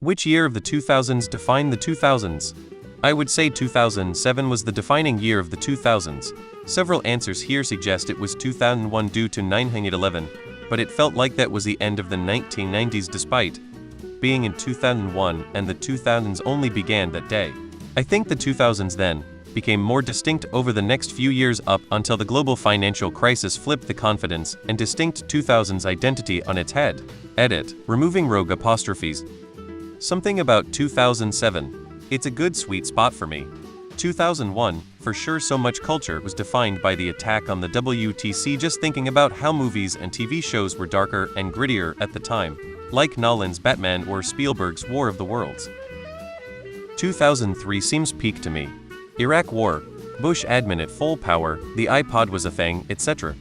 Which year of the 2000s defined the 2000s? I would say 2007 was the defining year of the 2000s. Several answers here suggest it was 2001 due to 9/11, but it felt like that was the end of the 1990s despite being in 2001 and the 2000s only began that day. I think the 2000s then became more distinct over the next few years up until the global financial crisis flipped the confidence and distinct 2000s identity on its head. Edit. Removing rogue apostrophes. Something about 2007. It's a good sweet spot for me. 2001, for sure so much culture was defined by the attack on the WTC, just thinking about how movies and TV shows were darker and grittier at the time, like Nolan's Batman or Spielberg's War of the Worlds. 2003 seems peak to me. Iraq War, Bush admin at full power, the iPod was a thing, etc.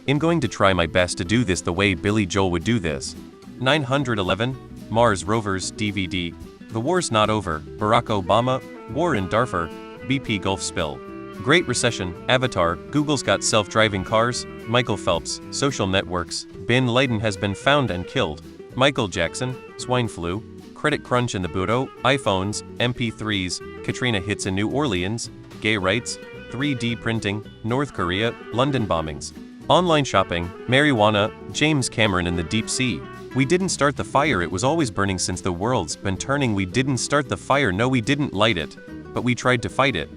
I'm going to try my best to do this the way Billy Joel would do this. 9/11, Mars Rovers DVD, The War's Not Over, Barack Obama, War in Darfur, BP Gulf Spill, Great Recession, Avatar, Google's got self-driving cars, Michael Phelps, social networks, Bin Laden has been found and killed, Michael Jackson, swine flu, credit crunch in the Budo, iPhones, MP3s, Katrina hits in New Orleans, gay rights, 3D printing, North Korea, London bombings, online shopping, marijuana, James Cameron in the deep sea. We didn't start the fire, it was always burning since the world's been turning. We didn't start the fire, no we didn't light it, but we tried to fight it.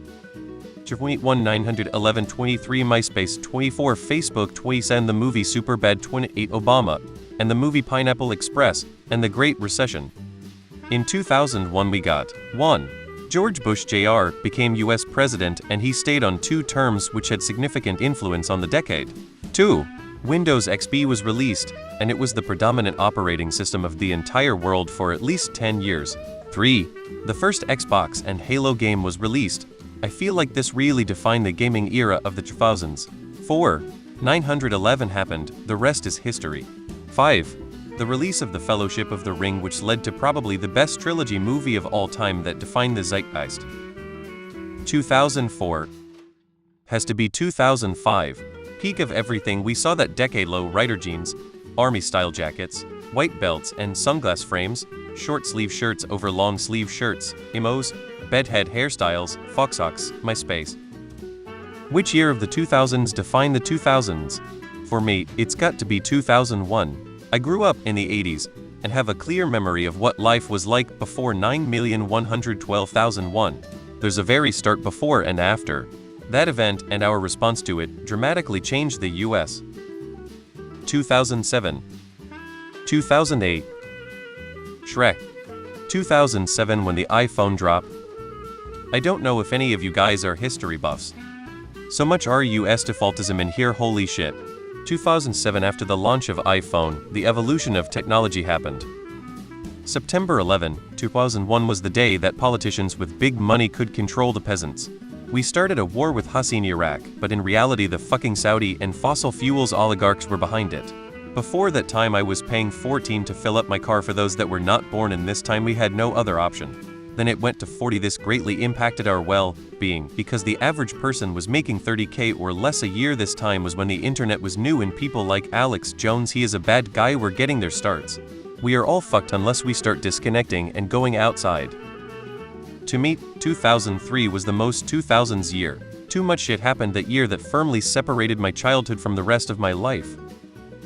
21 911 23 MySpace 24 Facebook 27 the movie Superbad 28 Obama, and the movie Pineapple Express, and the Great Recession. In 2001 we got 1. George Bush Jr. became US President and he stayed on 2 terms which had significant influence on the decade. 2. Windows XP was released, and it was the predominant operating system of the entire world for at least 10 years. 3. The first Xbox and Halo game was released. I feel like this really defined the gaming era of the 2000s. 4. 9/11 happened, the rest is history. 5. The release of The Fellowship of the Ring, which led to probably the best trilogy movie of all time that defined the zeitgeist. 2004. Has to be 2005. Peak of everything. We saw that decade. Low rider jeans, army style jackets, white belts and sunglass frames, short sleeve shirts over long sleeve shirts, emos, bedhead hairstyles, fox socks, MySpace. Which year of the 2000s defined the 2000s? For me, it's got to be 2001. I grew up in the 80s and have a clear memory of what life was like before 9,112,001. There's a very stark before and after. That event and our response to it dramatically changed the US. 2007. 2008. Shrek. 2007 when the iPhone dropped. I don't know if any of you guys are history buffs. So much RUS defaultism in here, holy shit. 2007 after the launch of iPhone, the evolution of technology happened. September 11, 2001 was the day that politicians with big money could control the peasants. We started a war with Hussein Iraq, but in reality the fucking Saudi and fossil fuels oligarchs were behind it. Before that time I was paying $14 to fill up my car for those that were not born, and this time we had no other option. Then it went to $40. This greatly impacted our well-being because the average person was making $30K or less a year. This time was when the internet was new and people like Alex Jones, he is a bad guy, were getting their starts. We are all fucked unless we start disconnecting and going outside. To me, 2003 was the most 2000s year. Too much shit happened that year that firmly separated my childhood from the rest of my life.